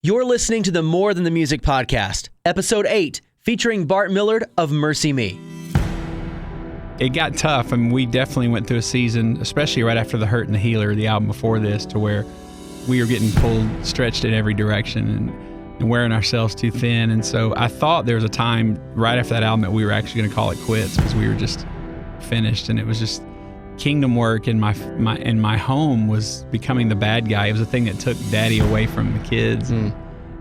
You're listening to the More Than the Music podcast, episode 8, featuring Bart Millard of MercyMe. It got tough, and we definitely went through a season, especially right after The Hurt and the Healer, the album before this, to where we were getting pulled, stretched in every direction and wearing ourselves too thin. And so I thought there was a time right after that album that we were actually going to call it quits because we were just finished, and it was just kingdom work, and my home was becoming the bad guy. It was a thing that took daddy away from the kids.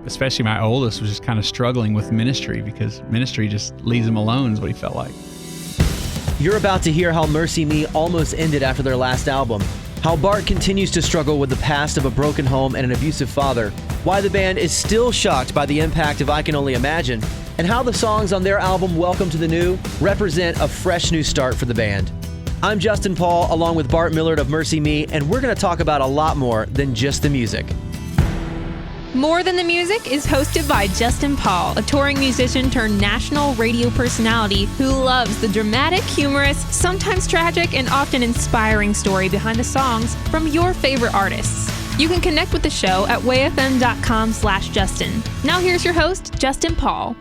Especially my oldest was just kind of struggling with ministry because ministry just leaves him alone is what he felt like. You're about to hear how MercyMe almost ended after their last album, how Bart continues to struggle with the past of a broken home and an abusive father, why the band is still shocked by the impact of I Can Only Imagine, and how the songs on their album Welcome to the New represent a fresh new start for the band. I'm Justin Paul, along with Bart Millard of MercyMe, and we're going to talk about a lot more than just the music. More Than the Music is hosted by Justin Paul, a touring musician turned national radio personality who loves the dramatic, humorous, sometimes tragic, and often inspiring story behind the songs from your favorite artists. You can connect with the show at wayfm.com/Justin. Now here's your host, Justin Paul.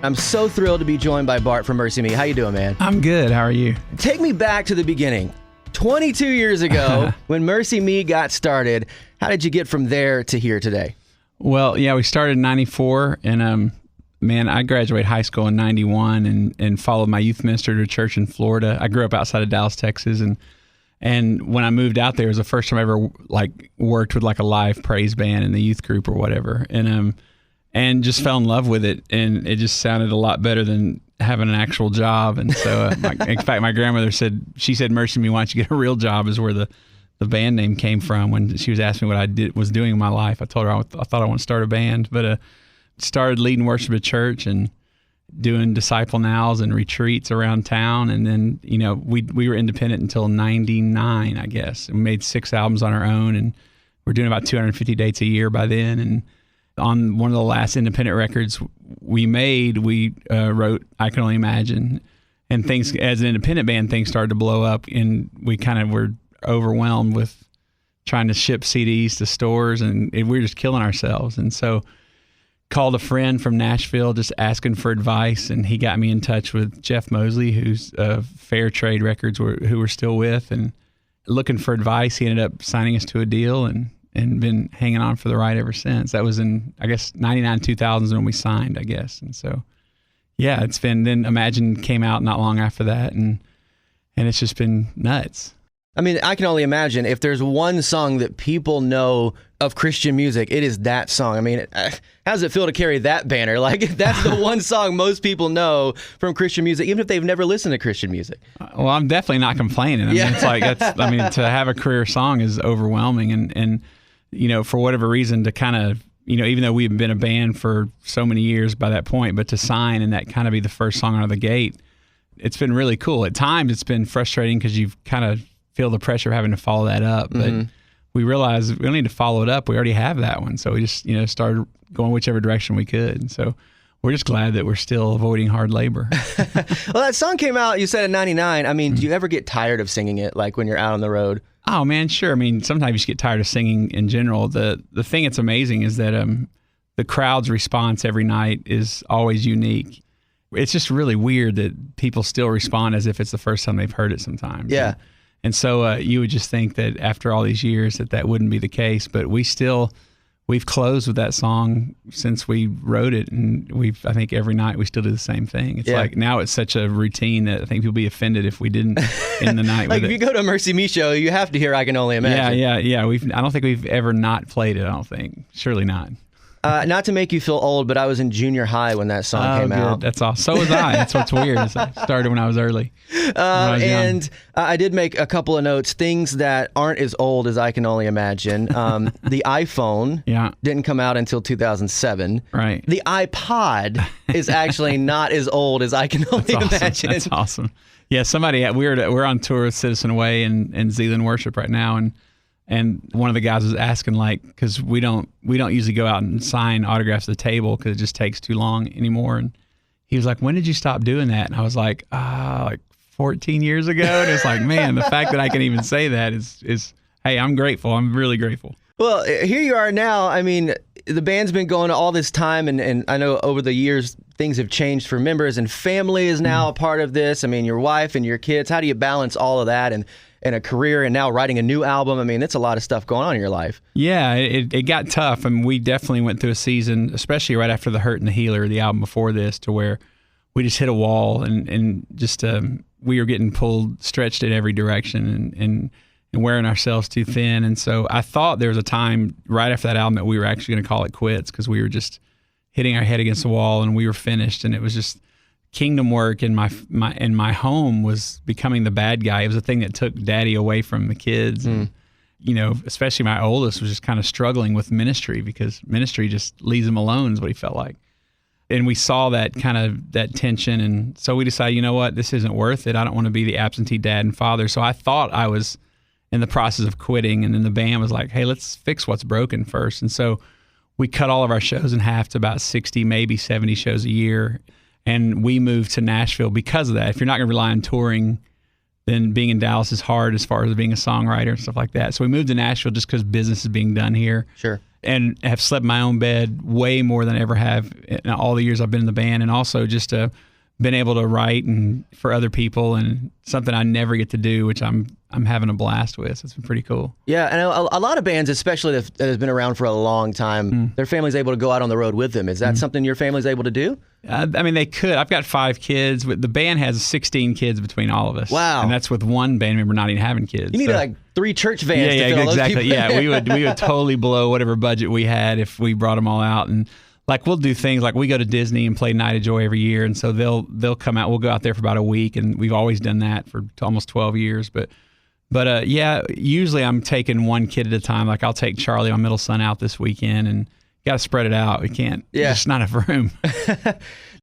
I'm so thrilled to be joined by Bart from MercyMe. How you doing, man? I'm good. How are you? Take me back to the beginning. 22 years ago, when MercyMe got started, how did you get from there to here today? Well, yeah, we started in 94, and I graduated high school in 91 and followed my youth minister to a church in Florida. I grew up outside of Dallas, Texas, and when I moved out there, it was the first time I ever worked with a live praise band in the youth group or whatever. And just fell in love with it, and it just sounded a lot better than having an actual job. And so, in fact, my grandmother said, MercyMe, why don't you get a real job, is where the band name came from. When she was asking me what I was doing in my life, I told her I thought I want to start a band, but started leading worship at church and doing disciple nows and retreats around town. And then, we were independent until 99, I guess. We made 6 albums on our own, and we're doing about 250 dates a year by then. And on one of the last independent records we made, we wrote I Can Only Imagine. And things, as an independent band, things started to blow up, and we kind of were overwhelmed with trying to ship CDs to stores, and we were just killing ourselves. And so called a friend from Nashville just asking for advice, and he got me in touch with Jeff Mosley, who's Fair Trade Records, who we're still with, and looking for advice. He ended up signing us to a deal and been hanging on for the ride ever since. That was in, I guess, 99, 2000 when we signed, I guess. And so, yeah, it's been, then Imagine came out not long after that, and it's just been nuts. I mean, I Can Only Imagine, if there's one song that people know of Christian music, it is that song. I mean, how does it feel to carry that banner? That's the one song most people know from Christian music, even if they've never listened to Christian music. Well, I'm definitely not complaining. I mean, it's to have a career song is overwhelming, and for whatever reason, to kind of, even though we've been a band for so many years by that point, but to sign and that kind of be the first song out of the gate, it's been really cool. At times, it's been frustrating because you've kind of feel the pressure of having to follow that up, but we realized we don't need to follow it up. We already have that one. So we just, started going whichever direction we could. So we're just glad that we're still avoiding hard labor. Well, that song came out, you said in 99. I mean, do you ever get tired of singing it, when you're out on the road? Oh, man, sure. I mean, sometimes you just get tired of singing in general. The thing that's amazing is that the crowd's response every night is always unique. It's just really weird that people still respond as if it's the first time they've heard it sometimes. Yeah. And so you would just think that after all these years that wouldn't be the case. But we've closed with that song since we wrote it, and I think every night we still do the same thing. It's now it's such a routine that I think people be offended if we didn't end the night with it. If you go to a MercyMe show, you have to hear I Can Only Imagine. Yeah. I don't think we've ever not played it, I don't think. Surely not. Not to make you feel old, but I was in junior high when that song came out. That's awesome. So was I. That's what's weird. I started when I was early. I did make a couple of notes, things that aren't as old as I Can Only Imagine. The iPhone didn't come out until 2007. Right. The iPod is actually not as old as I Can Only Imagine. That's awesome. Yeah, we're on tour with Citizen Way and Zealand Worship right now, and one of the guys was asking, because we don't usually go out and sign autographs at the table because it just takes too long anymore. And he was like, "When did you stop doing that?" And I was like, 14 years ago. And it's man, the fact that I can even say that is hey, I'm grateful. I'm really grateful. Well, here you are now. I mean, the band's been going all this time, and I know over the years things have changed for members, and family is now a part of this. I mean, your wife and your kids. How do you balance all of that and a career and now writing a new album? I mean, it's a lot of stuff going on in your life. Yeah, it got tough. I mean, we definitely went through a season, especially right after The Hurt and the Healer, the album before this, to where we just hit a wall and just we were getting pulled, stretched in every direction and wearing ourselves too thin. And so I thought there was a time right after that album that we were actually going to call it quits because we were just hitting our head against the wall and we were finished. And it was just kingdom work, and my home was becoming the bad guy. It was a thing that took daddy away from the kids. And, you know, especially my oldest was just kind of struggling with ministry because ministry just leaves him alone is what he felt like. And we saw that kind of that tension. And so we decided, you know what, this isn't worth it. I don't want to be the absentee dad and father. So I thought I was in the process of quitting. And then the band was like, hey, let's fix what's broken first. And so we cut all of our shows in half to about 60, maybe 70 shows a year. And we moved to Nashville because of that. If you're not going to rely on touring, then being in Dallas is hard as far as being a songwriter and stuff like that. So we moved to Nashville just because business is being done here. Sure. And have slept in my own bed way more than I ever have in all the years I've been in the band. And also just been able to write and for other people, and something I never get to do, which I'm having a blast with. It's been pretty cool. Yeah, and a lot of bands, especially that has been around for a long time, their family's able to go out on the road with them. Is that something your family's able to do? I mean, they could. I've got 5 kids. But the band has 16 kids between all of us. Wow. And that's with one band member not even having kids. You need like 3 church vans to fill exactly. those people. Yeah, we would totally blow whatever budget we had if we brought them all out. And like we'll do things like we go to Disney and play Night of Joy every year, and so they'll come out. We'll go out there for about a week, and we've always done that for almost 12 years. But yeah, usually I'm taking one kid at a time. Like I'll take Charlie, my middle son, out this weekend, and got to spread it out. We can't. Yeah, there's just not enough room.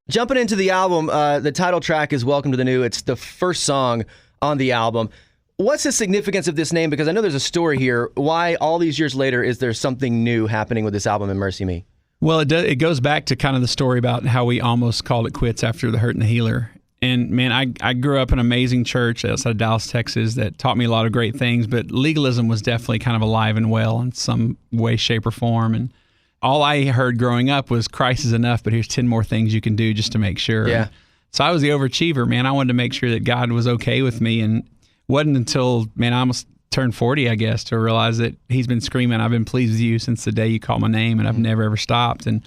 Jumping into the album, the title track is "Welcome to the New." It's the first song on the album. What's the significance of this name? Because I know there's a story here. Why all these years later is there something new happening with this album in MercyMe? Well, it goes back to kind of the story about how we almost called it quits after The Hurt and the Healer. And man, I grew up in an amazing church outside of Dallas, Texas that taught me a lot of great things, but legalism was definitely kind of alive and well in some way, shape, or form. And all I heard growing up was Christ is enough, but here's 10 more things you can do just to make sure. Yeah. And so I was the overachiever, man. I wanted to make sure that God was okay with me. And it wasn't until, man, I almost turned 40, I guess, to realize that he's been screaming, I've been pleased with you since the day you called my name, and I've never, ever stopped. And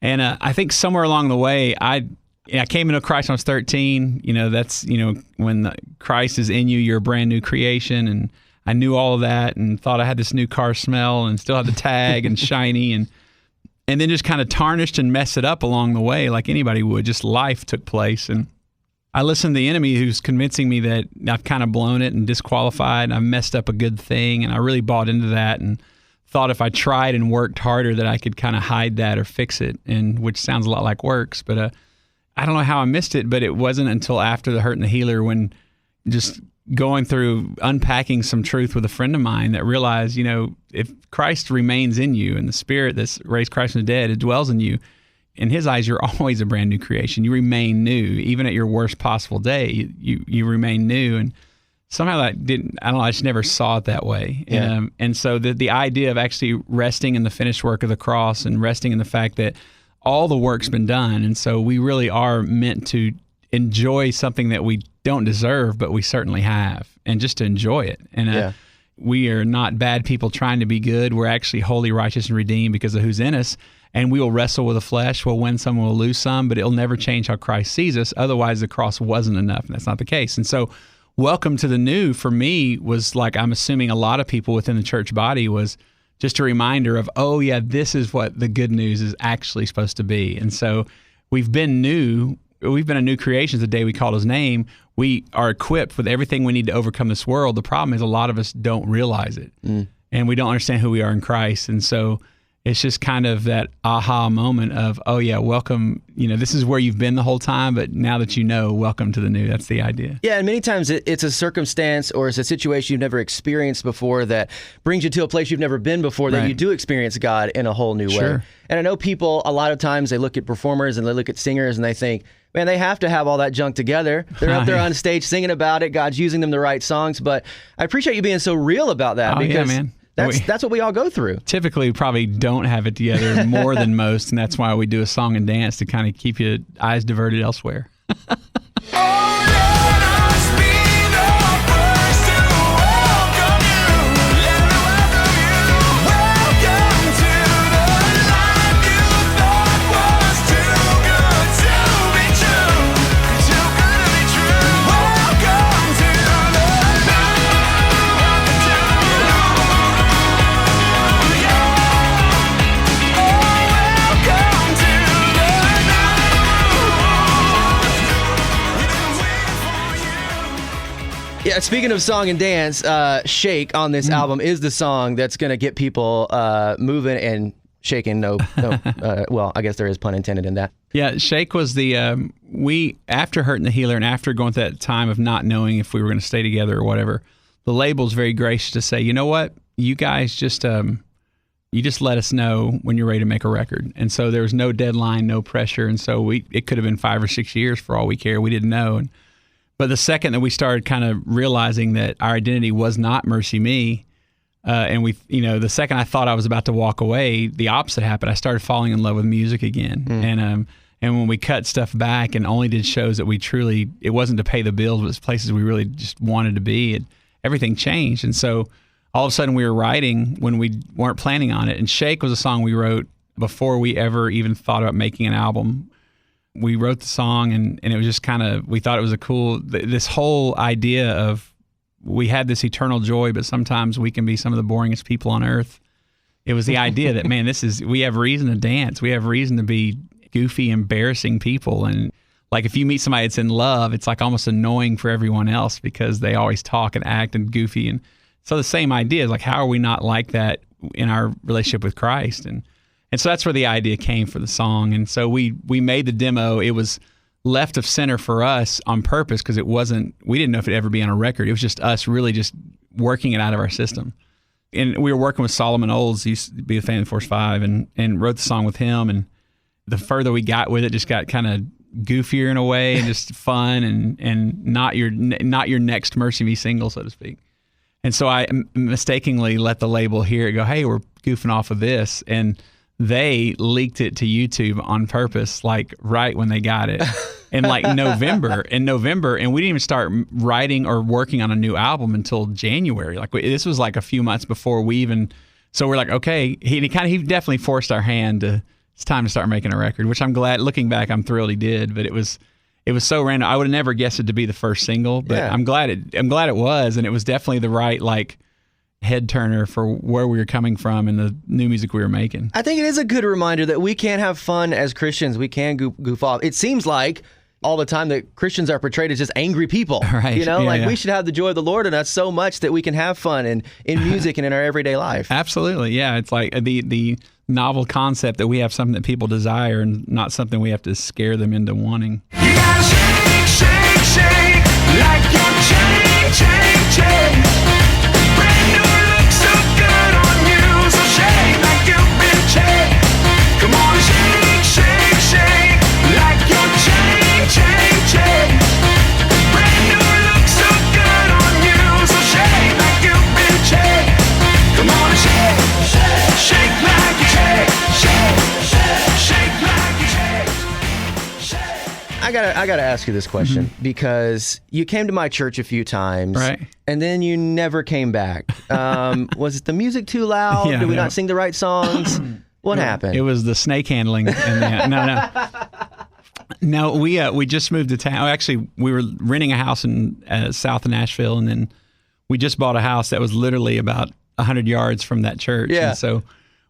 I think somewhere along the way, I came into Christ when I was 13. You know, that's, when Christ is in you, you're a brand new creation. And I knew all of that and thought I had this new car smell and still had the tag and shiny and then just kind of tarnished and messed it up along the way like anybody would. Just life took place. And I listened to the enemy who's convincing me that I've kind of blown it and disqualified and I've messed up a good thing. And I really bought into that and thought if I tried and worked harder that I could kind of hide that or fix it, and which sounds a lot like works. But I don't know how I missed it, but it wasn't until after The Hurt and the Healer, when just going through unpacking some truth with a friend of mine, that realized, if Christ remains in you and the Spirit that's raised Christ from the dead, it dwells in you, in his eyes, you're always a brand new creation. You remain new. Even at your worst possible day, you remain new. And somehow I just never saw it that way. Yeah. And so the idea of actually resting in the finished work of the cross and resting in the fact that all the work's been done. And so we really are meant to enjoy something that we don't deserve, but we certainly have, and just to enjoy it. And we are not bad people trying to be good. We're actually holy, righteous, and redeemed because of who's in us. And we will wrestle with the flesh. We'll win some, we'll lose some, but it'll never change how Christ sees us. Otherwise, the cross wasn't enough, and that's not the case. And so welcome to the new, for me, was like, I'm assuming a lot of people within the church body, was just a reminder of, oh, yeah, this is what the good news is actually supposed to be. And so we've been new. We've been a new creation the day we called his name. We are equipped with everything we need to overcome this world. The problem is a lot of us don't realize it, and we don't understand who we are in Christ. And so it's just kind of that aha moment of, oh yeah, welcome, this is where you've been the whole time, but now that welcome to the new. That's the idea. Yeah, and many times it's a circumstance or it's a situation you've never experienced before that brings you to a place you've never been before, that you do experience God in a whole new way. And I know people, a lot of times they look at performers and they look at singers and they think, man, they have to have all that junk together. They're up there on stage singing about it. God's using them the right songs. But I appreciate you being so real about that, because That's what we all go through. Typically, we probably don't have it together more than most, and that's why we do a song and dance to kind of keep your eyes diverted elsewhere. Yeah, speaking of song and dance, Shake on this album is the song that's going to get people moving and shaking. Well, I guess there is pun intended in that. Yeah, Shake was the, we, after Hurting the Healer and after going through that time of not knowing if we were going to stay together or whatever, the label's very gracious to say, you know what, you guys just, you just let us know when you're ready to make a record. And so there was no deadline, no pressure. And so it could have been 5 or 6 years for all we care. We didn't know. But the second that we started kind of realizing that our identity was not MercyMe, and the second I thought I was about to walk away, the opposite happened. I started falling in love with music again. And when we cut stuff back and only did shows that it wasn't to pay the bills, but it was places we really just wanted to be, everything changed. And so all of a sudden we were writing when we weren't planning on it. And Shake was a song we wrote before we ever even thought about making an album. We wrote the song and it was just kind of, we thought it was this whole idea of we had this eternal joy, but sometimes we can be some of the boringest people on earth. It was the idea that, man, we have reason to dance. We have reason to be goofy, embarrassing people. And like if you meet somebody that's in love, it's like almost annoying for everyone else because they always talk and act and goofy. And so the same idea is like, how are we not like that in our relationship with Christ? And so that's where the idea came for the song. And so we made the demo. It was left of center for us on purpose because we didn't know if it'd ever be on a record. It was just us really just working it out of our system. And we were working with Solomon Olds, he used to be a fan of Force 5, and wrote the song with him. And the further we got with it, just got kind of goofier in a way and just fun and not your next MercyMe single, so to speak. And so I mistakenly let the label hear it, go, hey, we're goofing off of this. And they leaked it to YouTube on purpose, like right when they got it in like November, and we didn't even start writing or working on a new album until January. Like this was like a few months before we even, so we're like, okay, he definitely forced our hand it's time to start making a record, which I'm glad, looking back, I'm thrilled he did, but it was so random. I would have never guessed it to be the first single, but yeah. I'm glad it was, and it was definitely the right, like, head turner for where we were coming from and the new music we were making. I think it is a good reminder that we can have fun as Christians. We can goof off. It seems like all the time that Christians are portrayed as just angry people. Right. We should have the joy of the Lord in us so much that we can have fun in music and in our everyday life. Absolutely. Yeah. It's like the novel concept that we have something that people desire and not something we have to scare them into wanting. You gotta shake, shake, shake, like your chain. Brand new look so good on you, so shake like you've been chained. Come on, shake, shake, shake, like your chain. Brand new look so good on you, so shake like you've been chained. Come on, shake, shake like you chain, shake like you chain. I gotta ask you this question because you came to my church a few times, right? And then you never came back. Was the music too loud? Did we not sing the right songs? What happened? It was the snake handling. No, we just moved to town. Actually, we were renting a house in south of Nashville, and then we just bought a house that was literally about 100 yards from that church. Yeah. And so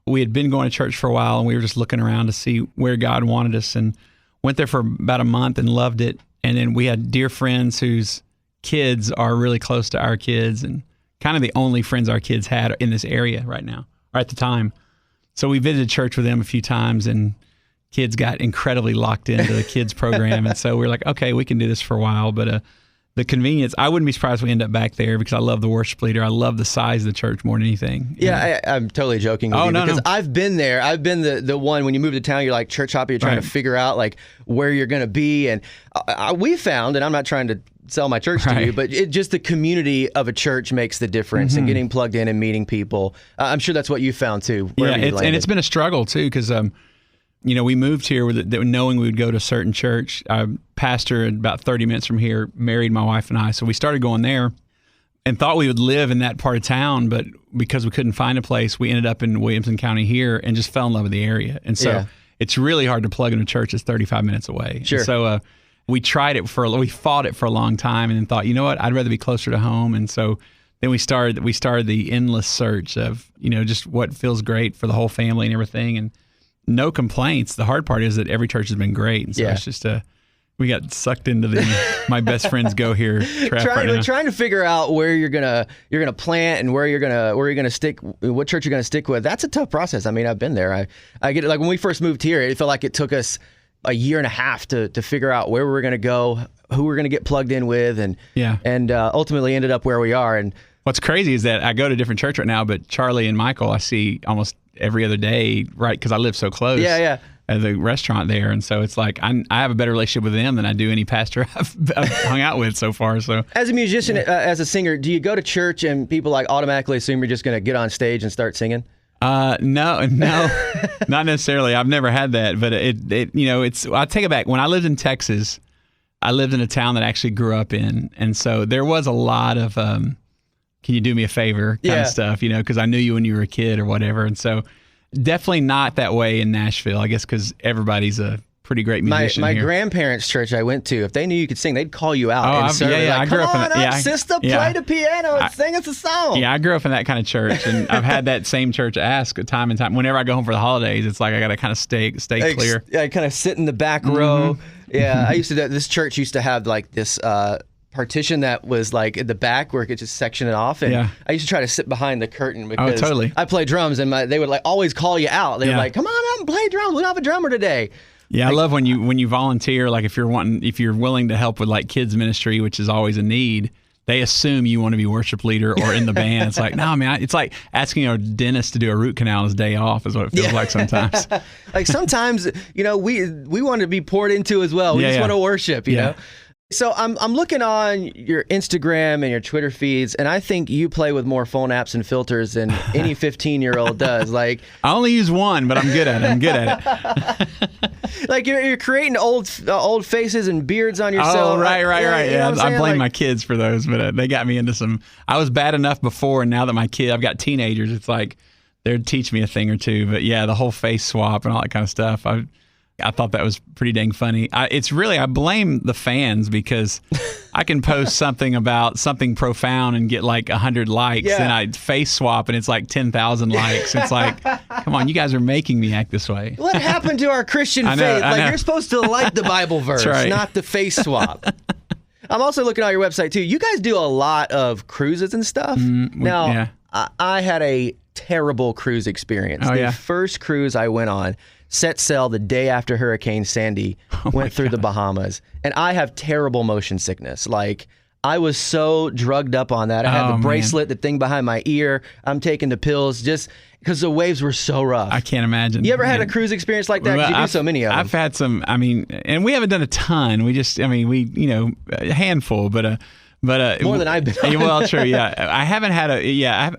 we had been going to church for a while, and we were just looking around to see where God wanted us, and went there for about a month and loved it. And then we had dear friends whose kids are really close to our kids and kind of the only friends our kids had in this area right now, or at the time. So we visited church with them a few times, and kids got incredibly locked into the kids program. And so we're like, okay, we can do this for a while. But the convenience. I wouldn't be surprised if we end up back there because I love the worship leader. I love the size of the church more than anything. Yeah, I'm totally joking with you because I've been there. I've been the one when you move to town, you're like church hopping, you're trying to figure out like where you're going to be. And we found, and I'm not trying to sell my church to you, but just the community of a church makes the difference and getting plugged in and meeting people. I'm sure that's what you found too. Yeah, and it's been a struggle too because we moved here knowing we would go to a certain church. Our pastor about 30 minutes from here married my wife and I, so we started going there and thought we would live in that part of town, but because we couldn't find a place, we ended up in Williamson County here and just fell in love with the area. And so it's really hard to plug in a church that's 35 minutes away. Sure. And so we fought it for a long time and then thought, you know what, I'd rather be closer to home. And so then we started the endless search of, just what feels great for the whole family and everything. And no complaints. The hard part is that every church has been great. And so it's just we got sucked into the my best friends go here trap right now. Trying to figure out where you're gonna plant and where you're gonna stick, what church you're gonna stick with. That's a tough process. I mean, I've been there. I get it. Like when we first moved here, it felt like it took us a year and a half to figure out where we were gonna go, who we're gonna get plugged in with, and ultimately ended up where we are. And what's crazy is that I go to a different church right now, but Charlie and Michael I see almost every other day, right? Because I live so close. Yeah. At the restaurant there, and so it's like I have a better relationship with them than I do any pastor I've hung out with so far. So as a musician, as a singer, do you go to church and people like automatically assume you're just going to get on stage and start singing? No, not necessarily. I've never had that, but I'll take it back. When I lived in Texas, I lived in a town that I actually grew up in, and so there was a lot of can you do me a favor kind of stuff, because I knew you when you were a kid or whatever, and so. Definitely not that way in Nashville, I guess, because everybody's a pretty great musician. My here. grandparents' church I went to, if they knew you could sing, they'd call you out. I grew up in that. Sister, play the piano and sing us a song. Yeah, I grew up in that kind of church, and I've had that same church ask time and time. Whenever I go home for the holidays, it's like I got to kind of stay clear. Yeah, kind of sit in the back row. Yeah, this church used to have like this partition that was like at the back where it could just section it off, and I used to try to sit behind the curtain because I play drums, and they would like always call you out. They were like, "Come on out and play drums. We don't have a drummer today." Yeah, I love when you volunteer. Like if you're willing to help with like kids ministry, which is always a need. They assume you want to be worship leader or in the band. It's like, no, man. It's like asking a dentist to do a root canal on his day off is what it feels like sometimes. Like sometimes, we want to be poured into as well. We just want to worship, you know. So I'm looking on your Instagram and your Twitter feeds, and I think you play with more phone apps and filters than any 15-year-old does. Like I only use one, but I'm good at it. Like you're creating old faces and beards on yourself. Oh, right. Yeah, I blame my kids for those, but they got me into some. I was bad enough before, and now that I've got teenagers, it's like they'd teach me a thing or two. But yeah, the whole face swap and all that kind of stuff. I thought that was pretty dang funny. I blame the fans because I can post something about something profound and get like 100 likes, and I face swap and it's like 10,000 likes. It's like, come on, you guys are making me act this way. What happened to our Christian faith? You're supposed to like the Bible verse, not the face swap. I'm also looking on your website too. You guys do a lot of cruises and stuff. I had a terrible cruise experience. The first cruise I went on, set sail the day after Hurricane Sandy went through the Bahamas. And I have terrible motion sickness. Like, I was so drugged up on that. I had the bracelet, the thing behind my ear. I'm taking the pills just because the waves were so rough. I can't imagine. You ever had a cruise experience like that? 'Cause you do so many of them. I've had some, and we haven't done a ton. We just, a handful, but more than I've been on. Well, true, yeah. I haven't had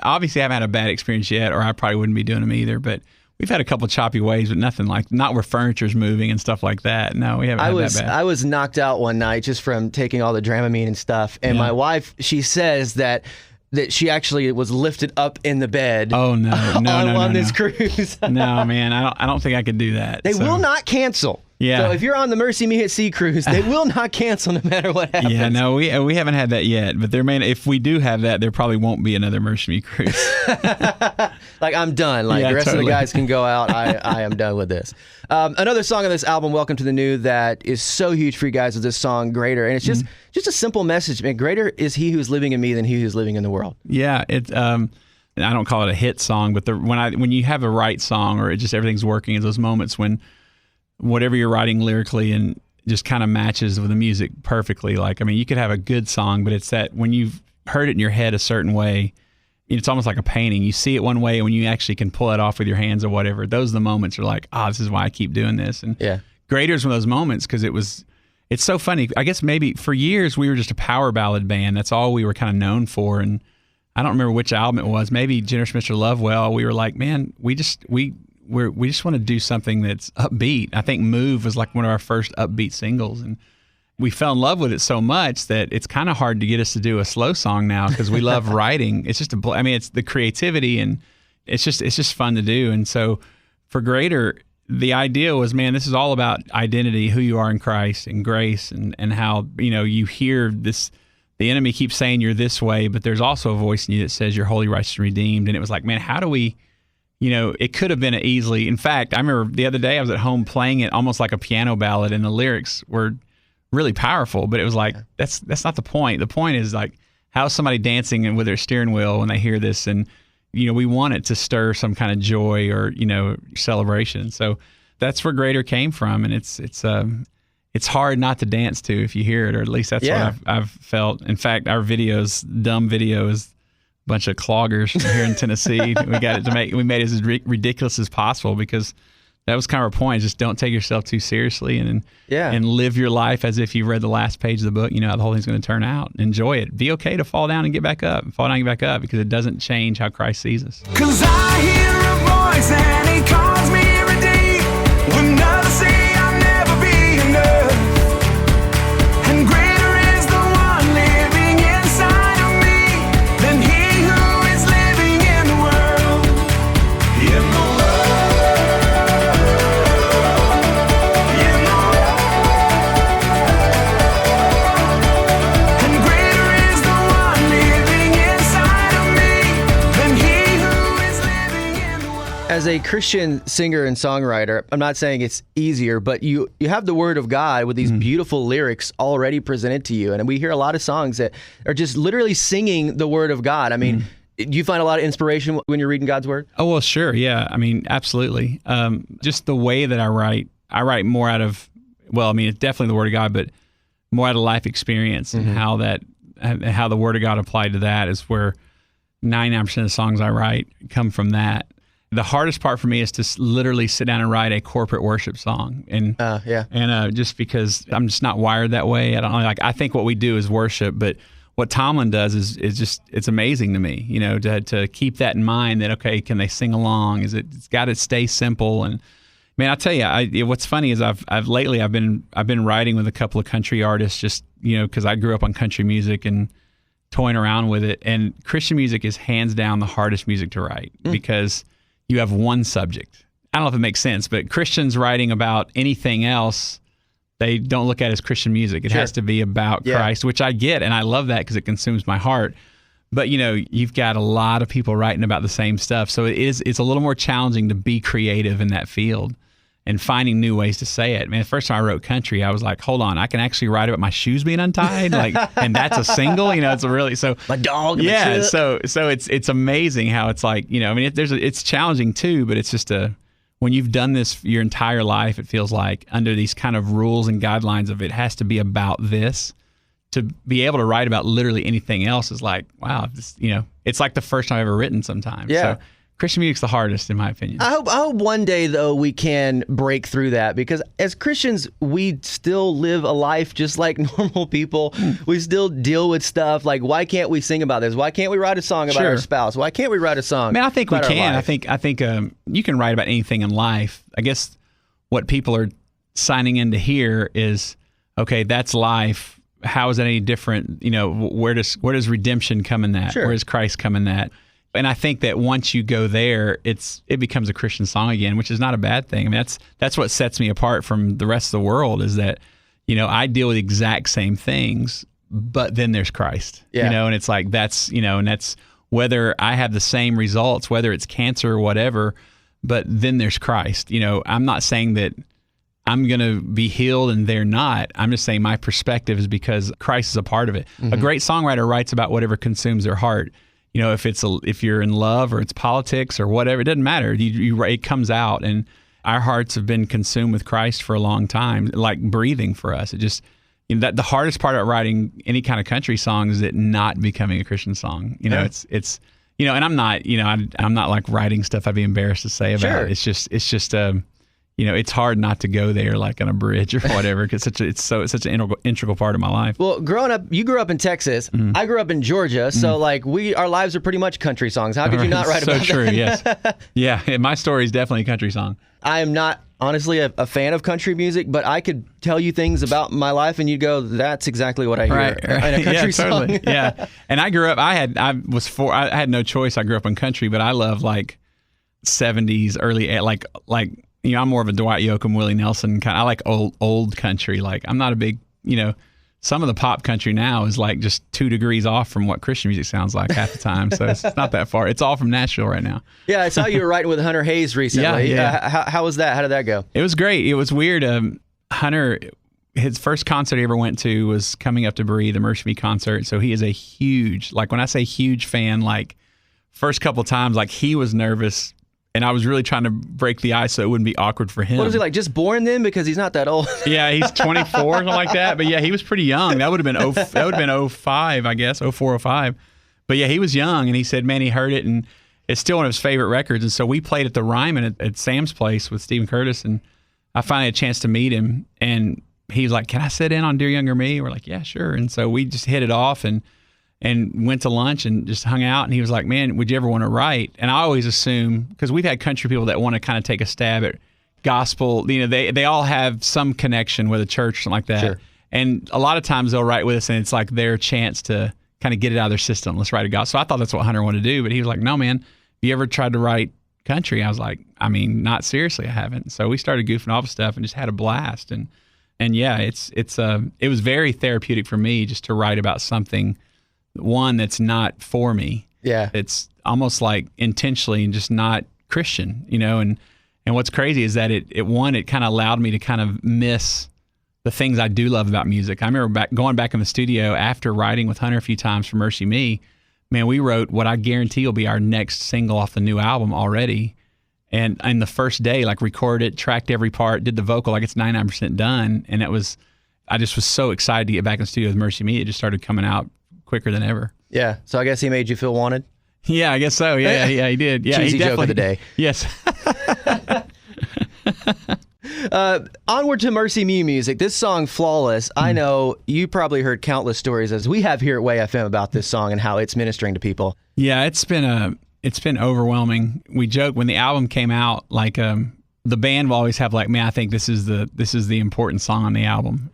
obviously haven't had a bad experience yet, or I probably wouldn't be doing them either, but we've had a couple choppy waves, but nothing not where furniture's moving and stuff like that. No, we haven't had that bad. I was knocked out one night just from taking all the Dramamine and stuff, and my wife, she says that she actually was lifted up in the bed. Oh no, on this cruise. No, man, I don't think I could do that. They will not cancel. Yeah. So if you're on the MercyMe at Sea cruise, they will not cancel no matter what happens. Yeah, no, we haven't had that yet, but if we do have that, there probably won't be another MercyMe cruise. Like, I'm done. Like, the rest of the guys can go out. I am done with this. Another song on this album, Welcome to the New, that is so huge for you guys is this song, Greater. And it's just a simple message, man. Greater is he who's living in me than he who's living in the world. Yeah, it's I don't call it a hit song, but when you have a right song or it just everything's working, is those moments when whatever you're writing lyrically and just kind of matches with the music perfectly. Like, I mean, you could have a good song, but it's that when you've heard it in your head a certain way, it's almost like a painting. You see it one way, and when you actually can pull it off with your hands or whatever, those are the moments you're like, this is why I keep doing this. And Greater's one of those moments because it's so funny. I guess maybe for years we were just a power ballad band. That's all we were kind of known for. And I don't remember which album it was. Maybe Generous Mr. Lovewell. We were like, man, we just want to do something that's upbeat. I think Move was like one of our first upbeat singles, and we fell in love with it so much that it's kind of hard to get us to do a slow song now because we love writing. It's just it's the creativity, and it's just fun to do. And so for Greater, the idea was, man, this is all about identity, who you are in Christ and grace, and how, you hear this, the enemy keeps saying you're this way, but there's also a voice in you that says you're holy, righteous, and redeemed. And it was like, man, how do we, it could have been easily. In fact, I remember the other day I was at home playing it almost like a piano ballad, and the lyrics were really powerful, but it was like, that's not the point. The point is like, how's somebody dancing with their steering wheel when they hear this? And, we want it to stir some kind of joy or, celebration. So that's where Greater came from. And it's hard not to dance to if you hear it, or at least that's what I've felt. In fact, our dumb video is a bunch of cloggers from here in Tennessee. We made it as ridiculous as possible because that was kind of our point. Just don't take yourself too seriously and live your life as if you read the last page of the book. You know how the whole thing's going to turn out. Enjoy it. Be okay to fall down and get back up. Because it doesn't change how Christ sees us. 'Cause I hear a voice and he calls me every day. When others say I'll never be enough. And greater is the one living inside of me than he who is living in the world. In the world. As a Christian singer and songwriter, I'm not saying it's easier, but you have the Word of God with these beautiful lyrics already presented to you. And we hear a lot of songs that are just literally singing the Word of God. I mean, do you find a lot of inspiration when you're reading God's Word? Oh, well, sure. Yeah. I mean, absolutely. Just the way that I write more out of, it's definitely the Word of God, but more out of life experience and how the Word of God applied to that is where 99% of the songs I write come from that. The hardest part for me is to literally sit down and write a corporate worship song, and just because I'm just not wired that way. I think what we do is worship, but what Tomlin does is just, it's amazing to me. To keep that in mind. That okay, can they sing along? It's got to stay simple. And man, I tell you, what's funny is I've been writing with a couple of country artists, just because I grew up on country music and toying around with it. And Christian music is hands down the hardest music to write because you have one subject. I don't know if it makes sense, but Christians writing about anything else, they don't look at it as Christian music. It has to be about Christ, which I get, and I love that because it consumes my heart. But you've got a lot of people writing about the same stuff, so it's a little more challenging to be creative in that field and finding new ways to say it. Man, the first time I wrote country, I was like, hold on, I can actually write about my shoes being untied, and that's a single. It's a really my dog. Yeah, so it's amazing how it's like, it's challenging too, but it's just when you've done this your entire life, it feels like under these kind of rules and guidelines of it has to be about this. To be able to write about literally anything else is like, wow, it's like the first time I've ever written sometimes. Yeah. So, Christian music's the hardest, in my opinion. I hope one day, though, we can break through that, because as Christians, we still live a life just like normal people. We still deal with stuff. Like, why can't we sing about this? Why can't we write a song about our spouse? Why can't we write a song? Man, I think we about can. our I life? think you can write about anything in life. I guess what people are signing in to hear is, okay, that's life. How is that any different? Where does redemption come in that? Sure. Where does Christ come in that? And I think that once you go there, it becomes a Christian song again, which is not a bad thing. I mean, that's what sets me apart from the rest of the world is that, I deal with the exact same things, but then there's Christ, and it's like, and that's whether I have the same results, whether it's cancer or whatever, but then there's Christ. I'm not saying that I'm going to be healed and they're not. I'm just saying my perspective is because Christ is a part of it. Mm-hmm. A great songwriter writes about whatever consumes their heart. If you're in love or it's politics or whatever, it doesn't matter. It comes out. And our hearts have been consumed with Christ for a long time, like breathing for us. It just, that the hardest part about writing any kind of country song is it not becoming a Christian song. It's and I'm not, I'm not like writing stuff I'd be embarrassed to say about it. It's just it's hard not to go there like on a bridge or whatever, because it's such an integral part of my life. Well, growing up, you grew up in Texas. I grew up in Georgia, so like our lives are pretty much country songs. How could you not write about that? So true, yes. Yeah, my story is definitely a country song. I am not honestly a fan of country music, but I could tell you things about my life and you'd go, that's exactly what I hear in a country song. Totally. Yeah. And I grew up, I had no choice. I grew up in country, but I love like 70s, early, like I'm more of a Dwight Yoakam, Willie Nelson kind. I like old country. Like I'm not a big, some of the pop country now is like just 2 degrees off from what Christian music sounds like half the time. So it's not that far. It's all from Nashville right now. Yeah, I saw you were writing with Hunter Hayes recently. Yeah. How was that? How did that go? It was great. It was weird. Hunter, his first concert he ever went to was coming up to Breathe, the MercyMe concert. So he is a huge, like when I say huge fan, like first couple times, like he was nervous. And I was really trying to break the ice so it wouldn't be awkward for him. What was he like, just born then? Because he's not that old. Yeah, he's 24, something like that. But yeah, he was pretty young. That would have been 05, I guess, 04, 05. But yeah, he was young, and he said, man, he heard it, and it's still one of his favorite records. And so we played at the Ryman at Sam's place with Stephen Curtis, and I finally had a chance to meet him. And he was like, can I sit in on Dear Younger Me? We're like, yeah, sure. And so we just hit it off and went to lunch and just hung out. And he was like, man, would you ever want to write? And I always assume, because we've had country people that want to kind of take a stab at gospel, they all have some connection with a church or something like that. Sure. And a lot of times they'll write with us and it's like their chance to kind of get it out of their system. Let's write a gospel. So I thought that's what Hunter wanted to do. But he was like, no, man, have you ever tried to write country? I was like, I mean, not seriously, I haven't. So we started goofing off stuff and just had a blast. And yeah, it was very therapeutic for me just to write about something, one that's not for me. Yeah. It's almost like intentionally and just not Christian, and what's crazy is that it kind of allowed me to kind of miss the things I do love about music. I remember going back in the studio after writing with Hunter a few times for MercyMe. Man, we wrote what I guarantee will be our next single off the new album already. And the first day, like recorded it, tracked every part, did the vocal like it's 99% done. And I just was so excited to get back in the studio with MercyMe. It just started coming out quicker than ever. Yeah. So I guess he made you feel wanted? Yeah, I guess so. Yeah, he did. Yeah, cheesy he definitely joke of the day. Yes. Onward to MercyMe music. This song, Flawless, I know you probably heard countless stories as we have here at Way FM about this song and how it's ministering to people. Yeah, it's been overwhelming. We joke when the album came out, like the band will always have like, man, I think this is the important song on the album.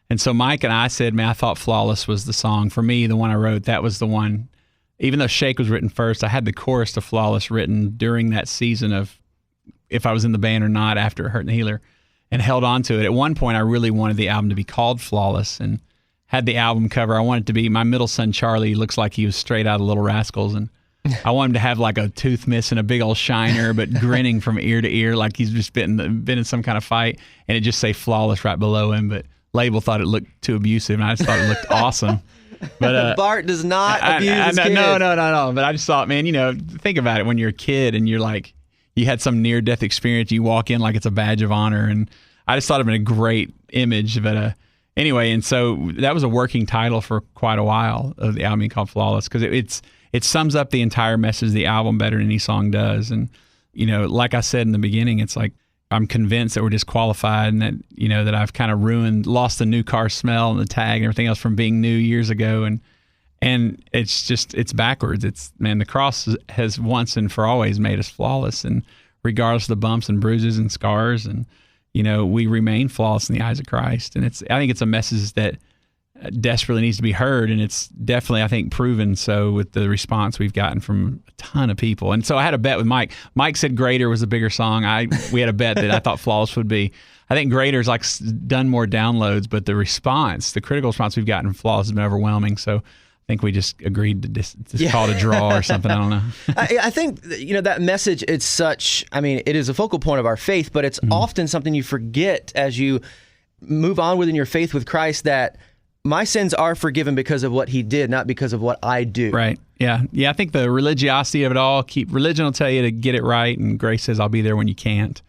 And so Mike and I said, man, I thought Flawless was the song. For me, the one I wrote, that was the one. Even though Shake was written first, I had the chorus to Flawless written during that season of if I was in the band or not after Hurt and Healer, and held on to it. At one point, I really wanted the album to be called Flawless and had the album cover. I wanted it to be, my middle son, Charlie, looks like he was straight out of Little Rascals. And I want him to have like a tooth missing, a big old shiner, but grinning from ear to ear like he's just been in some kind of fight. And it just say Flawless right below him. But label thought it looked too abusive, and I just thought it looked awesome. But Bart does not abuse his kids. No. But I just thought, man, think about it when you're a kid and you're like, you had some near-death experience, you walk in like it's a badge of honor, and I just thought it'd been a great image. But anyway, and so that was a working title for quite a while of the album called Flawless, because it sums up the entire message of the album better than any song does. And like I said in the beginning, it's like I'm convinced that we're disqualified and that, that I've kind of lost the new car smell and the tag and everything else from being new years ago. And it's backwards. The cross has once and for always made us flawless. And regardless of the bumps and bruises and scars, and, we remain flawless in the eyes of Christ. And I think it's a message that desperately needs to be heard. And it's definitely, I think, proven so with the response we've gotten from a ton of people. And so I had a bet with Mike. Mike said Greater was a bigger song. We had a bet that I thought Flawless would be. I think Greater's like done more downloads, but the critical response we've gotten from Flawless has been overwhelming. So I think we just agreed to just call it a draw or something. I don't know. I think, that message, it's such, it is a focal point of our faith, but it's often something you forget as you move on within your faith with Christ, that my sins are forgiven because of what he did, not because of what I do. Right. Yeah. Yeah. I think the religiosity of it all, religion will tell you to get it right, and grace says I'll be there when you can't.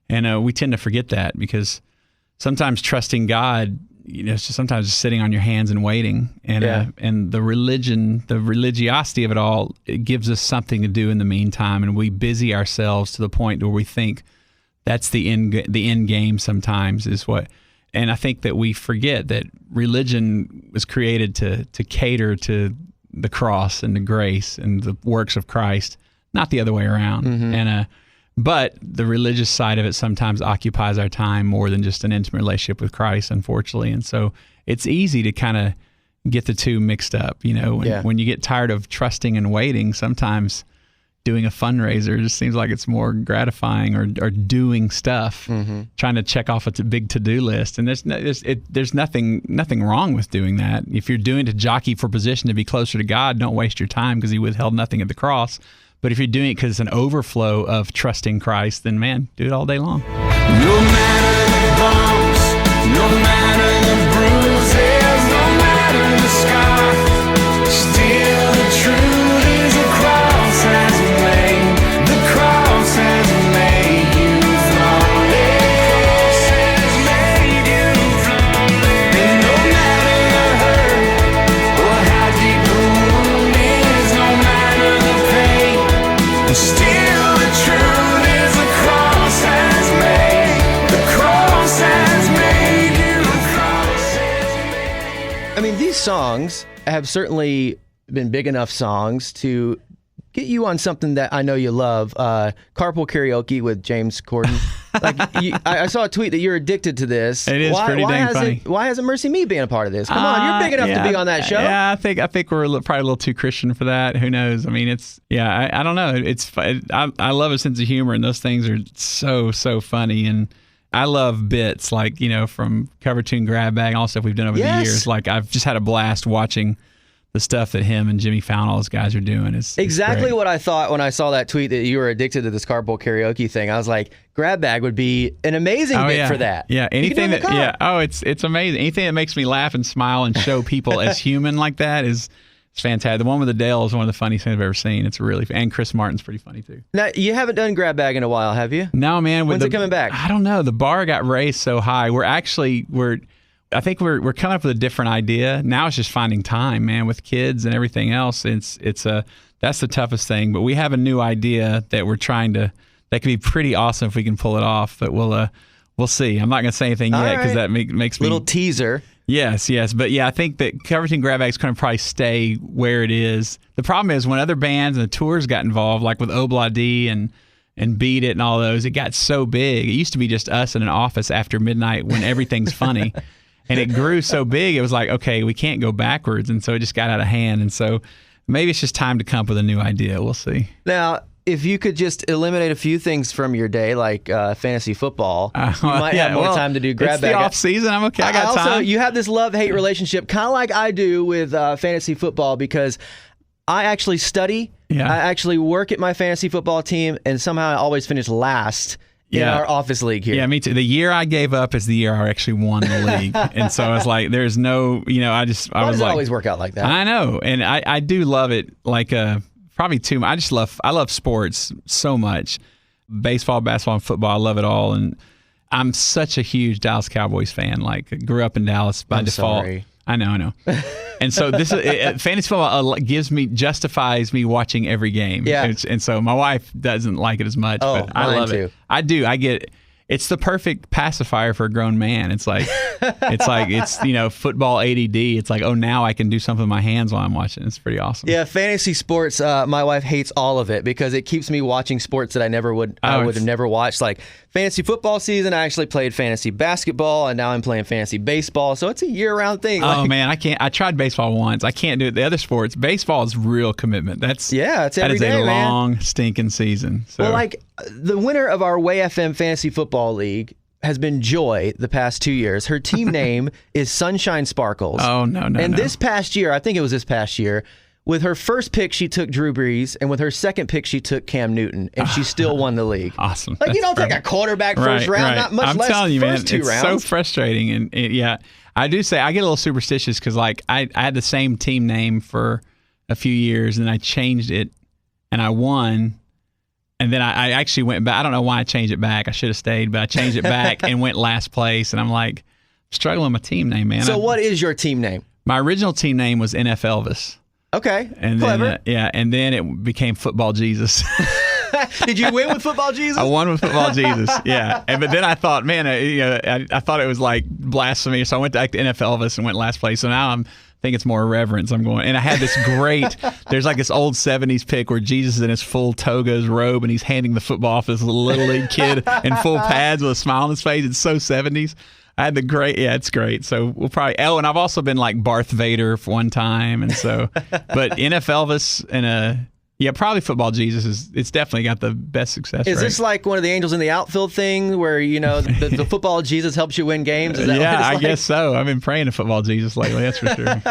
And we tend to forget that because sometimes trusting God, it's just sometimes just sitting on your hands and waiting. And the religiosity of it all, it gives us something to do in the meantime, and we busy ourselves to the point where we think that's the end game. Sometimes is what, and I think that we forget that religion was created to cater to the cross and the grace and the works of Christ, not the other way around. And but the religious side of it sometimes occupies our time more than just an intimate relationship with Christ, unfortunately. And so it's easy to kind of get the two mixed up. When you get tired of trusting and waiting, sometimes doing a fundraiser just seems like it's more gratifying, or doing stuff, trying to check off a big to-do list. And there's nothing wrong with doing that. If you're doing it to jockey for position to be closer to God, don't waste your time because he withheld nothing at the cross. But if you're doing it because it's an overflow of trusting Christ, then man, do it all day long. No matter the bumps, no matter the bruises, no matter the scar, still the truth is the cross has made, the cross has made you flawless, has made you flawless. And no matter the hurt or how deep the wound is, no matter the pain, still the truth is the cross has made, the cross has made you, the cross has made. I mean, these songs have certainly been big enough songs to get you on something that I know you love, carpool karaoke with James Corden. I saw a tweet that you're addicted to this. It is pretty dang funny. Why hasn't MercyMe been a part of this? Come on, you're big enough to be on that show. Yeah, I think we're probably a little too Christian for that. Who knows? I mean, I don't know. I love a sense of humor, and those things are so funny. And I love bits like, from Cover Tune Grab Bag and all the stuff we've done over the years. Like, I've just had a blast watching the stuff that him and Jimmy Fallon, all those guys are doing. It's exactly great. what I thought when I saw that tweet that you were addicted to this carpool karaoke thing. I was like, Grab Bag would be an amazing bit for that. Yeah, anything that, it's amazing. Anything that makes me laugh and smile and show people as human like that is fantastic. The one with Adele is one of the funniest things I've ever seen. It's really, and Chris Martin's pretty funny too. Now, you haven't done Grab Bag in a while, have you? No, man. When's it coming back? I don't know. The bar got raised so high. I think we're coming up with a different idea. Now it's just finding time, man, with kids and everything else. That's the toughest thing. But we have a new idea that we're trying to, that could be pretty awesome if we can pull it off. But we'll see. I'm not going to say anything yet because that makes me little teaser. Yes. But yeah, I think that Cover Tune Grab Bag is going to probably stay where it is. The problem is when other bands and the tours got involved, like with Obladi and Beat It and all those, it got so big. It used to be just us in an office after midnight when everything's funny. And it grew so big, it was like, okay, we can't go backwards. And so it just got out of hand. And so maybe it's just time to come up with a new idea. We'll see. Now, if you could just eliminate a few things from your day, like fantasy football, you might have more time to do Grab Bag. It's the off season. I'm okay. I got time. Also, you have this love-hate relationship, kind of like I do with fantasy football, because I actually study. Yeah. I actually work at my fantasy football team, and somehow I always finish last in our office league here. Yeah, me too. The year I gave up is the year I actually won the league. And so I was like, there's no, I was like. Why does it always work out like that? I know. And I do love it, like probably too much. I love sports so much. Baseball, basketball, and football. I love it all. And I'm such a huge Dallas Cowboys fan. Like, grew up in Dallas by default. Sorry. I know. And so this is fantasy football justifies me watching every game. Yeah. And so my wife doesn't like it as much, but I love it. I do. I get it. It's the perfect pacifier for a grown man. It's football ADD. It's like, oh, now I can do something with my hands while I'm watching. It's pretty awesome. Yeah, fantasy sports. My wife hates all of it because it keeps me watching sports that I would have never watched. Like fantasy football season, I actually played fantasy basketball, and now I'm playing fantasy baseball. So it's a year-round thing. Oh man, I can't. I tried baseball once. I can't do it. The other sports, baseball is real commitment. It's every day, That is a man. long stinking season. So. Well, like the winner of our Way FM Fantasy Football League has been Joy the past 2 years. Her team name is Sunshine Sparkles. Oh, no. And this past year, I think it was this past year, with her first pick, she took Drew Brees, and with her second pick, she took Cam Newton, and she still won the league. Awesome. Like, you don't take a quarterback first round, not much less telling you, first man, two rounds. It's so frustrating. And yeah, I do say I get a little superstitious because, like, I had the same team name for a few years, and I changed it, and I won. And then I actually went back. I don't know why I changed it back. I should have stayed, but I changed it back and went last place. And I'm like, struggling with my team name, man. So what is your team name? My original team name was NF Elvis. Okay, and clever. Then, and then it became Football Jesus. Did you win with Football Jesus? I won with Football Jesus, yeah. But then I thought, man, I thought it was like blasphemy, so I went to NF Elvis and went last place. So now I think it's more reverence. I'm going, and I had this great. There's like this old '70s pic where Jesus is in his full toga, his robe, and he's handing the football off to this little league kid in full pads with a smile on his face. It's so '70s. I had it's great. So we'll probably, and I've also been like Darth Vader for one time. And so, but NF Elvis and probably Football Jesus it's definitely got the best success rate. Is this like one of the angels in the outfield thing where, the Football Jesus helps you win games? Is that what it's like? I guess so. I've been praying to Football Jesus lately, that's for sure.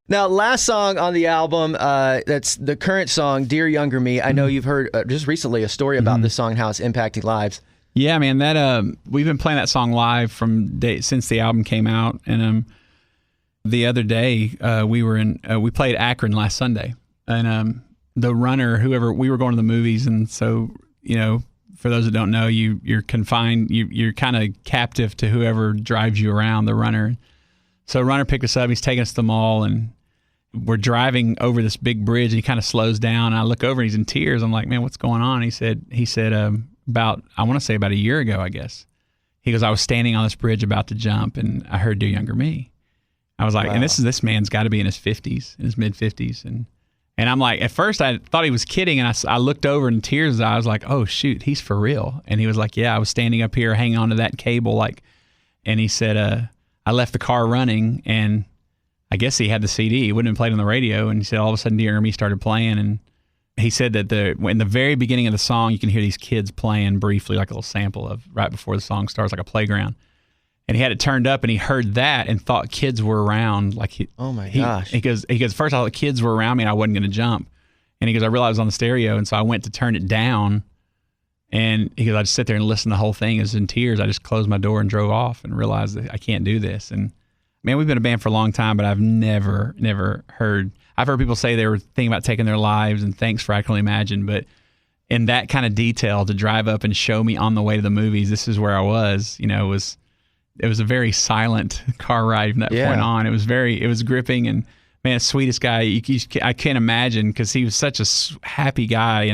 Now, last song on the album, that's the current song, Dear Younger Me. I know you've heard just recently a story about this song and how it's impacting lives. Yeah, man, that we've been playing that song live since the album came out, and the other day we played Akron last Sunday, and the runner, whoever, we were going to the movies, and so for those that don't know, you're confined, you're kind of captive to whoever drives you around, the runner. So runner picked us up, he's taking us to the mall, and we're driving over this big bridge, and he kind of slows down, and I look over, and he's in tears. I'm like, man, what's going on? He said. About a year ago, I guess. He goes, I was standing on this bridge about to jump, and I heard Dear Younger Me. I was like, wow. And this man's got to be in his 50s, in his mid-50s. And I'm like, at first I thought he was kidding, and I looked over in tears. I was like, oh, shoot, he's for real. And he was like, yeah, I was standing up here hanging onto that cable. And he said, I left the car running, and I guess he had the CD. It wouldn't have played on the radio. And he said, all of a sudden, Dear Younger Me started playing, and he said that in the very beginning of the song, you can hear these kids playing briefly, like a little sample of right before the song starts, like a playground. And he had it turned up, and he heard that and thought kids were around. Oh my gosh! He goes, first I thought kids were around me, and I wasn't going to jump. And he goes, I realized it was on the stereo, and so I went to turn it down. And he goes, I just sit there and listen to the whole thing. I was in tears. I just closed my door and drove off, and realized that I can't do this. And man, we've been a band for a long time, but I've never heard. I've heard people say they were thinking about taking their lives, and thanks for I Can Only Imagine, but in that kind of detail to drive up and show me on the way to the movies, this is where I was, it was a very silent car ride from that point on. It was gripping, and man, sweetest guy. I can't imagine, because he was such a happy guy,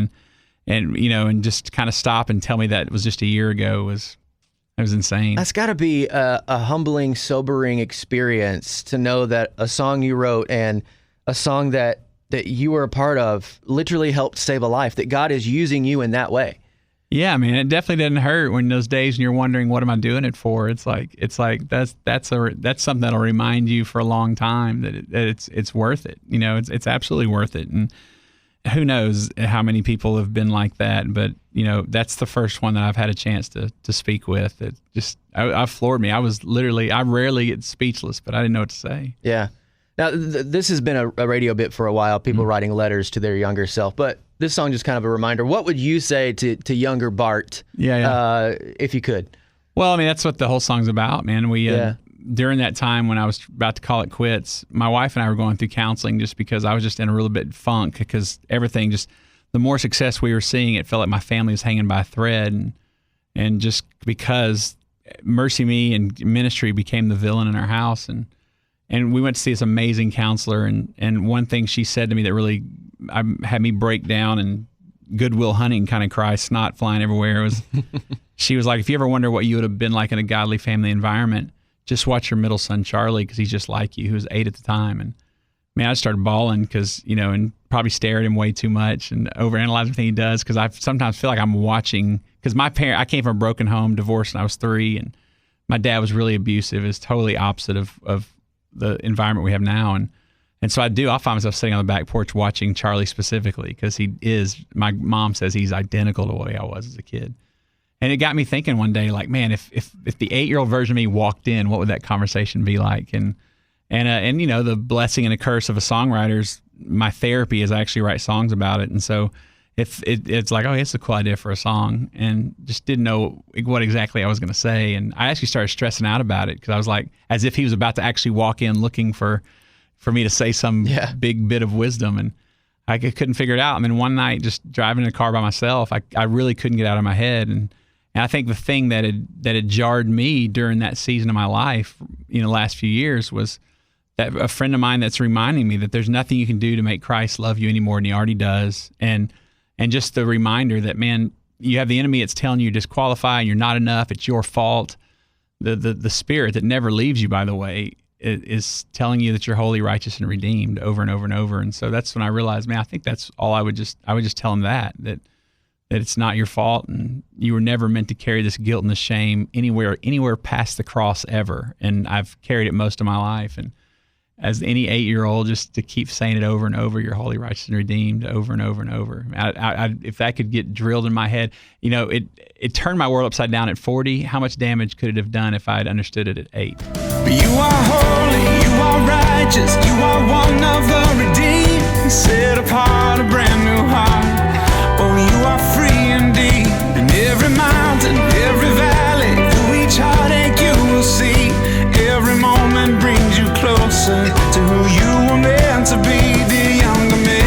and just kind of stop and tell me that it was just a year ago was insane. That's got to be a humbling, sobering experience to know that a song you wrote and a song that you were a part of literally helped save a life, that God is using you in that way. Yeah, man, it definitely didn't hurt when those days and you're wondering, what am I doing it for? It's like that's something that'll remind you for a long time that it's worth it. It's absolutely worth it. And who knows how many people have been like that, but that's the first one that I've had a chance to speak with. It just I floored me. I rarely get speechless, but I didn't know what to say. Yeah. Now, this has been a radio bit for a while, people writing letters to their younger self, but this song just kind of a reminder. What would you say to younger Bart, if you could? Well, I mean, that's what the whole song's about, man. During that time when I was about to call it quits, my wife and I were going through counseling just because I was just in a real bit funk, because everything the more success we were seeing, it felt like my family was hanging by a thread, and just because MercyMe and ministry became the villain in our house, and we went to see this amazing counselor, and one thing she said to me that really had me break down and Goodwill Hunting kind of cry, snot flying everywhere, was she was like, if you ever wonder what you would have been like in a godly family environment, just watch your middle son, Charlie, because he's just like you, who was 8 at the time. And man, I started bawling because, and probably stare at him way too much and overanalyze everything he does, because I sometimes feel like I'm watching, because I came from a broken home, divorced when I was 3, and my dad was really abusive. It's totally opposite of the environment we have now. And so I'll find myself sitting on the back porch watching Charlie specifically, because my mom says he's identical to the way I was as a kid. And it got me thinking one day, like, man, if the 8-year-old version of me walked in, what would that conversation be like? And the blessing and the curse of a songwriter is my therapy is I actually write songs about it. And so it's like, oh, it's a cool idea for a song, and just didn't know what exactly I was going to say. And I actually started stressing out about it, because I was like, as if he was about to actually walk in looking for me to say some big bit of wisdom. And I couldn't figure it out. I mean, one night just driving in a car by myself, I really couldn't get out of my head. And I think the thing that had jarred me during that season of my life, the last few years, was that a friend of mine that's reminding me that there's nothing you can do to make Christ love you any more than he already does. And just the reminder that, man, you have the enemy that's telling you disqualify, you're not enough, it's your fault. The Spirit that never leaves you, by the way, is telling you that you're holy, righteous, and redeemed over and over and over. And so that's when I realized, man, I think that's all I would just tell him that it's not your fault, and you were never meant to carry this guilt and this shame anywhere past the cross ever. And I've carried it most of my life. And as any 8-year-old, just to keep saying it over and over, you're holy, righteous, and redeemed, over and over and over. If that could get drilled in my head, it turned my world upside down at 40. How much damage could it have done if I had understood it at 8? You are holy, you are righteous, you are one of the redeemed, set apart a brand new heart. Oh, you are free indeed. And every mountain, every valley, through each heartache you will see. Every moment brings you closer to who you were meant to be, dear younger me.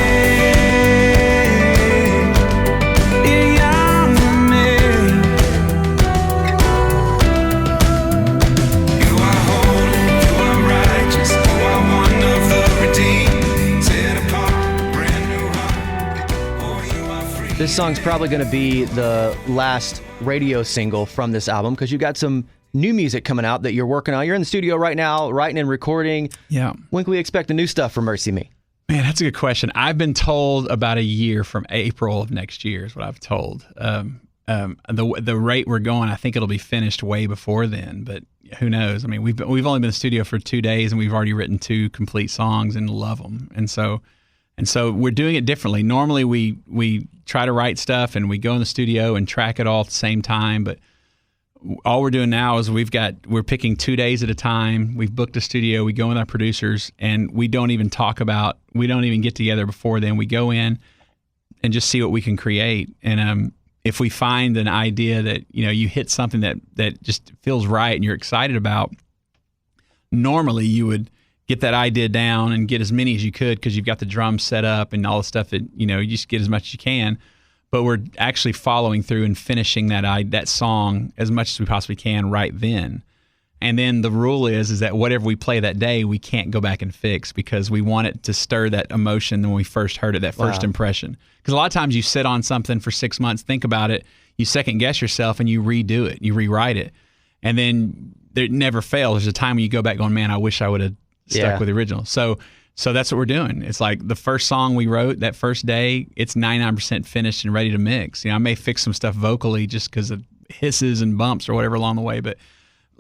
Dear younger me. You are holy, you are righteous, you are one of the redeemed, set apart, brand new heart. Oh, you are free. This song's probably going to be the last radio single from this album, because you got some new music coming out that you're working on. You're in the studio right now, writing and recording. Yeah. When can we expect the new stuff from MercyMe? Man, that's a good question. I've been told about a year from April of next year is what I've told. The rate we're going, I think it'll be finished way before then, but who knows? I mean, we've only been in the studio for 2 days, and we've already written 2 complete songs and love them. And so we're doing it differently. Normally we try to write stuff and we go in the studio and track it all at the same time, but all we're doing now is we're picking 2 days at a time. We've booked a studio. We go with our producers, and we don't even get together before then. We go in and just see what we can create. And if we find an idea that, you hit something that just feels right and you're excited about, normally you would get that idea down and get as many as you could, because you've got the drums set up and all the stuff that, you just get as much as you can. But we're actually following through and finishing that song as much as we possibly can right then. And then the rule is that whatever we play that day, we can't go back and fix, because we want it to stir that emotion when we first heard it, that first impression. Because a lot of times you sit on something for 6 months, think about it, you second guess yourself, and you redo it, you rewrite it. And then it never fails. There's a time when you go back going, man, I wish I would have stuck with the original. So that's what we're doing. It's like the first song we wrote that first day, it's 99% finished and ready to mix. I may fix some stuff vocally just because of hisses and bumps or whatever along the way, but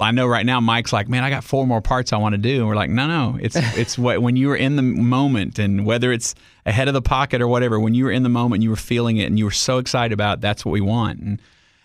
I know right now Mike's like, man, I got 4 more parts I want to do. And we're like, no, it's when you were in the moment, and whether it's ahead of the pocket or whatever, when you were in the moment, you were feeling it and you were so excited about it, that's what we want.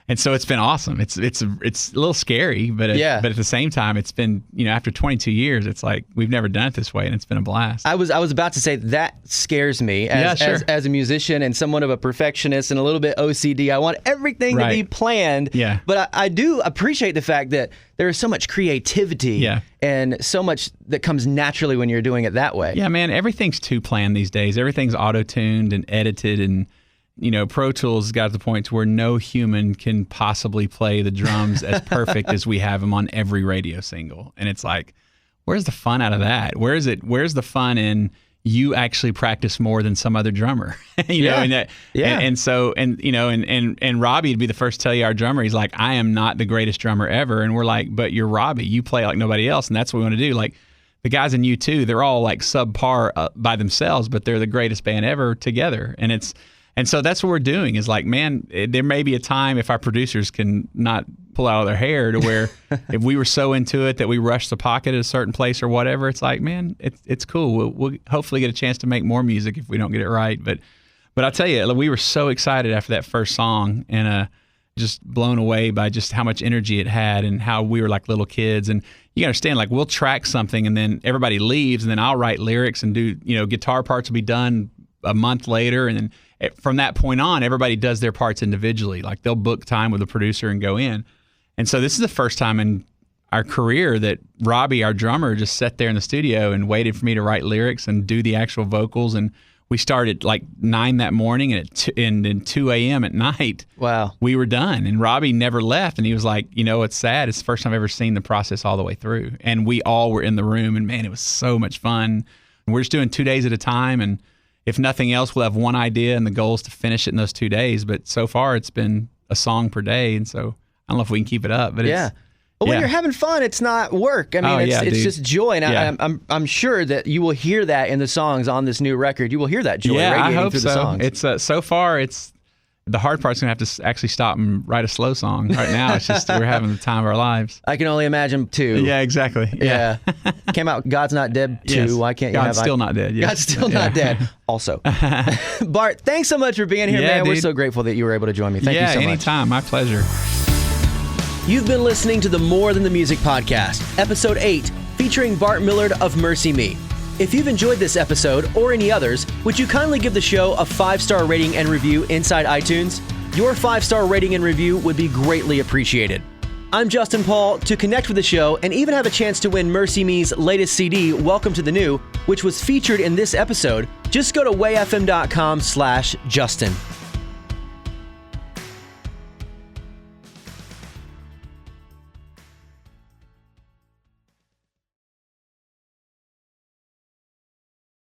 And so it's been awesome. It's a little scary, but at the same time, it's been, after 22 years, it's like we've never done it this way, and it's been a blast. I was about to say that scares me as a musician and somewhat of a perfectionist and a little bit OCD. I want everything to be planned. Yeah. But I do appreciate the fact that there is so much creativity and so much that comes naturally when you're doing it that way. Yeah, man, everything's too planned these days. Everything's auto-tuned and edited, and Pro Tools got to the point to where no human can possibly play the drums as perfect as we have them on every radio single. And it's like, where's the fun out of that? Where's the fun in you actually practice more than some other drummer? And so Robbie would be the first to tell you, our drummer, he's like, I am not the greatest drummer ever. And we're like, but you're Robbie. You play like nobody else. And that's what we want to do. Like the guys in U2, they're all like subpar by themselves, but they're the greatest band ever together. And so that's what we're doing is like, man, there may be a time if our producers can not pull out of their hair to where if we were so into it that we rushed the pocket at a certain place or whatever, it's like, man, it's cool. We'll hopefully get a chance to make more music if we don't get it right. But I'll tell you, we were so excited after that first song and just blown away by just how much energy it had and how we were like little kids. And you understand, like we'll track something and then everybody leaves and then I'll write lyrics and do, guitar parts will be done a month later. And then from that point on, everybody does their parts individually. Like they'll book time with a producer and go in. And so this is the first time in our career that Robbie, our drummer, just sat there in the studio and waited for me to write lyrics and do the actual vocals. And we started like 9 that morning, and then 2 a.m. at night. Wow. We were done. And Robbie never left. And he was like, it's sad. It's the first time I've ever seen the process all the way through. And we all were in the room, and man, it was so much fun. We're just doing 2 days at a time. And if nothing else, we'll have one idea, and the goal is to finish it in those 2 days. But so far, it's been a song per day. And so I don't know if we can keep it up, but yeah. But when you're having fun, it's not work. I mean, it's just joy. And I'm sure that you will hear that in the songs on this new record. You will hear that joy radiating through the songs. It's so far, it's the hard part's going to have to actually stop and write a slow song. Right now, it's just we're having the time of our lives. I can only imagine, too. Yeah, exactly. Yeah. Came out God's Not Dead 2. Yes. Why can't you God's Still Not Dead. Yes. God's Still Not Dead. Also. Bart, thanks so much for being here, man. Dude. We're so grateful that you were able to join me. Thank you so much. Yeah, anytime. My pleasure. You've been listening to the More Than the Music podcast, episode 8, featuring Bart Millard of MercyMe. If you've enjoyed this episode or any others, would you kindly give the show a 5-star rating and review inside iTunes? Your 5-star rating and review would be greatly appreciated. I'm Justin Paul. To connect with the show and even have a chance to win MercyMe's latest CD, Welcome to the New, which was featured in this episode, just go to wayfm.com/Justin.